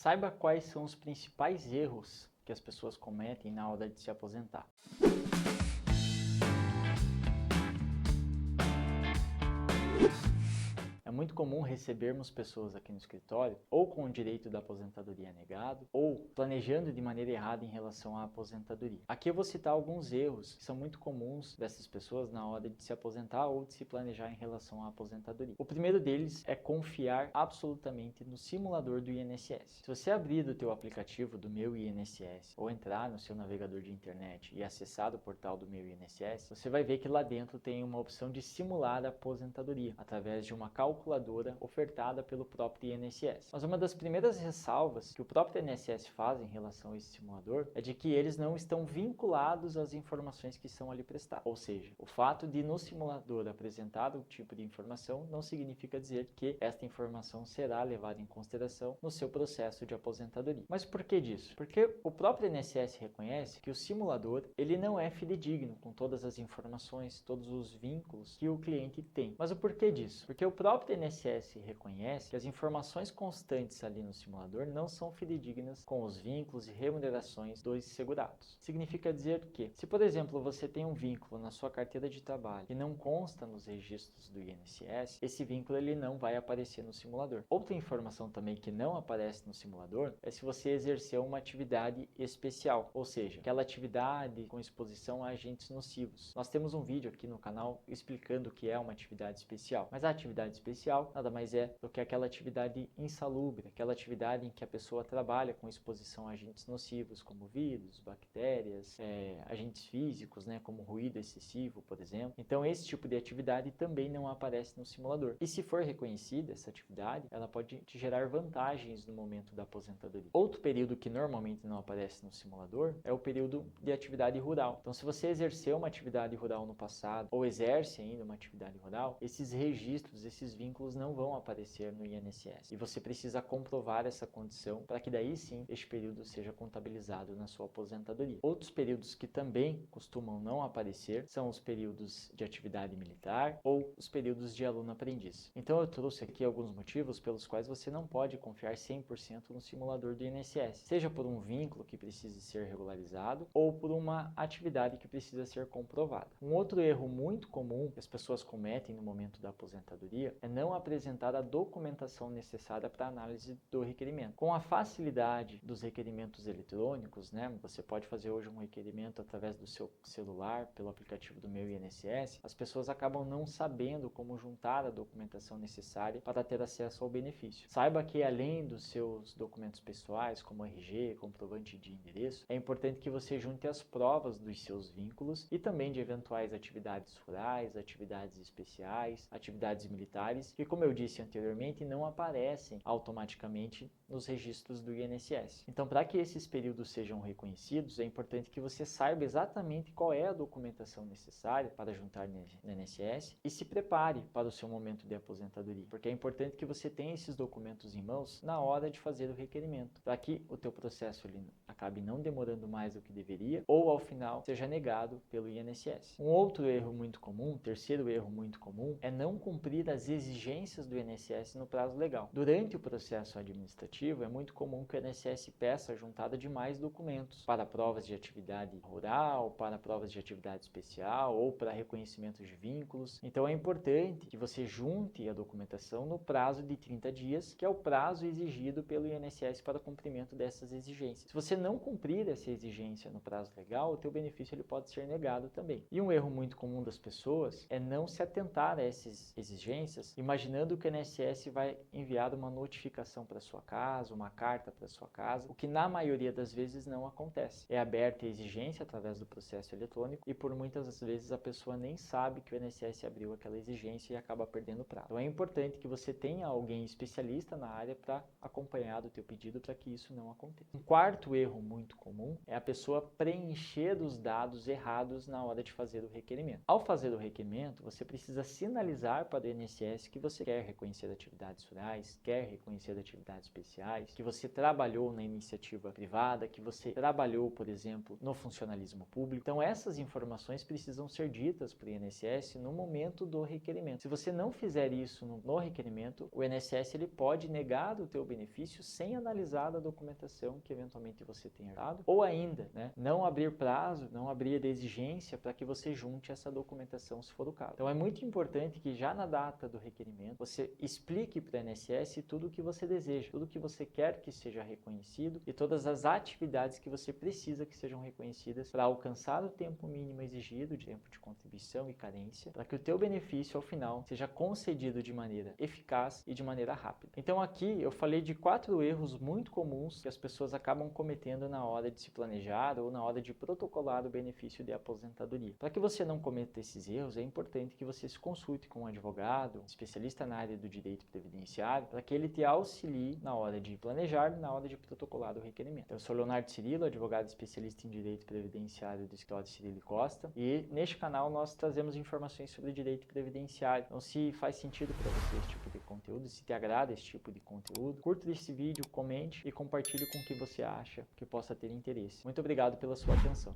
Saiba quais são os principais erros que as pessoas cometem na hora de se aposentar. É muito comum recebermos pessoas aqui no escritório ou com o direito da aposentadoria negado ou planejando de maneira errada em relação à aposentadoria. Aqui eu vou citar alguns erros que são muito comuns dessas pessoas na hora de se aposentar ou de se planejar em relação à aposentadoria. O primeiro deles é confiar absolutamente no simulador do INSS. Se você abrir o teu aplicativo do Meu INSS ou entrar no seu navegador de internet e acessar o portal do Meu INSS, você vai ver que lá dentro tem uma opção de simular a aposentadoria através de uma calculadora ofertada pelo próprio INSS. Mas uma das primeiras ressalvas que o próprio INSS faz em relação a esse simulador é de que eles não estão vinculados às informações que são ali prestadas. Ou seja, o fato de no simulador apresentar um tipo de informação não significa dizer que esta informação será levada em consideração no seu processo de aposentadoria. Mas por que disso? Porque o próprio INSS reconhece que o simulador ele não é fidedigno com todas as informações, todos os vínculos que o cliente tem. Mas o porquê disso? Porque o próprio INSS reconhece que as informações constantes ali no simulador não são fidedignas com os vínculos e remunerações dos segurados. Significa dizer que, se por exemplo você tem um vínculo na sua carteira de trabalho que não consta nos registros do INSS, esse vínculo ele não vai aparecer no simulador. Outra informação também que não aparece no simulador é se você exerceu uma atividade especial, ou seja, aquela atividade com exposição a agentes nocivos. Nós temos um vídeo aqui no canal explicando o que é uma atividade especial, mas a atividade especial nada mais é do que aquela atividade insalubre, aquela atividade em que a pessoa trabalha com exposição a agentes nocivos, como vírus, bactérias, agentes físicos, como ruído excessivo, por exemplo. Então, esse tipo de atividade também não aparece no simulador. E se for reconhecida essa atividade, ela pode te gerar vantagens no momento da aposentadoria. Outro período que normalmente não aparece no simulador é o período de atividade rural. Então, se você exerceu uma atividade rural no passado ou exerce ainda uma atividade rural, esses registros, esses vínculos não vão aparecer no INSS. E você precisa comprovar essa condição para que daí sim este período seja contabilizado na sua aposentadoria. Outros períodos que também costumam não aparecer são os períodos de atividade militar ou os períodos de aluno-aprendiz. Então eu trouxe aqui alguns motivos pelos quais você não pode confiar 100% no simulador do INSS, seja por um vínculo que precise ser regularizado ou por uma atividade que precisa ser comprovada. Um outro erro muito comum que as pessoas cometem no momento da aposentadoria é não apresentar a documentação necessária para a análise do requerimento. Com a facilidade dos requerimentos eletrônicos, você pode fazer hoje um requerimento através do seu celular, pelo aplicativo do Meu INSS, as pessoas acabam não sabendo como juntar a documentação necessária para ter acesso ao benefício. Saiba que além dos seus documentos pessoais, como RG, comprovante de endereço, é importante que você junte as provas dos seus vínculos e também de eventuais atividades rurais, atividades especiais, atividades militares, que, como eu disse anteriormente, não aparecem automaticamente nos registros do INSS. Então, para que esses períodos sejam reconhecidos, é importante que você saiba exatamente qual é a documentação necessária para juntar no INSS e se prepare para o seu momento de aposentadoria, porque é importante que você tenha esses documentos em mãos na hora de fazer o requerimento, para que o teu processo acabe não demorando mais do que deveria ou, ao final, seja negado pelo INSS. Um outro erro muito comum, terceiro erro muito comum, é não cumprir as exigências do INSS no prazo legal. Durante o processo administrativo, é muito comum que o INSS peça a juntada de mais documentos para provas de atividade rural, para provas de atividade especial ou para reconhecimento de vínculos. Então é importante que você junte a documentação no prazo de 30 dias, que é o prazo exigido pelo INSS para o cumprimento dessas exigências. Se você não cumprir essa exigência no prazo legal, o teu benefício ele pode ser negado também. E um erro muito comum das pessoas é não se atentar a essas exigências, imaginando que o INSS vai enviar uma notificação para sua casa, uma carta para sua casa, o que na maioria das vezes não acontece. É aberta a exigência através do processo eletrônico e por muitas das vezes a pessoa nem sabe que o INSS abriu aquela exigência e acaba perdendo o prazo. Então é importante que você tenha alguém especialista na área para acompanhar o teu pedido para que isso não aconteça. Um quarto erro muito comum é a pessoa preencher os dados errados na hora de fazer o requerimento. Ao fazer o requerimento, você precisa sinalizar para o INSS que você quer reconhecer atividades rurais, quer reconhecer atividade especial, previdenciais, que você trabalhou na iniciativa privada, que você trabalhou, por exemplo, no funcionalismo público. Então essas informações precisam ser ditas para o INSS no momento do requerimento. Se você não fizer isso no requerimento, o INSS ele pode negar o teu benefício sem analisar a documentação que eventualmente você tenha dado, ou ainda, não abrir prazo, não abrir exigência para que você junte essa documentação se for o caso. Então é muito importante que já na data do requerimento você explique para o INSS tudo o que você deseja, tudo o que você quer que seja reconhecido e todas as atividades que você precisa que sejam reconhecidas para alcançar o tempo mínimo exigido de tempo de contribuição e carência, para que o teu benefício ao final seja concedido de maneira eficaz e de maneira rápida. Então aqui eu falei de 4 erros muito comuns que as pessoas acabam cometendo na hora de se planejar ou na hora de protocolar o benefício de aposentadoria. Para que você não cometa esses erros, é importante que você se consulte com um advogado, especialista na área do direito previdenciário, para que ele te auxilie na hora de planejar e na hora de protocolar o requerimento. Eu sou Leonardo Cirilo, advogado especialista em direito previdenciário do escritório Cirilo Costa, e neste canal nós trazemos informações sobre direito previdenciário. Então, se faz sentido para você esse tipo de conteúdo, se te agrada esse tipo de conteúdo, curta esse vídeo, comente e compartilhe com quem você acha que possa ter interesse. Muito obrigado pela sua atenção.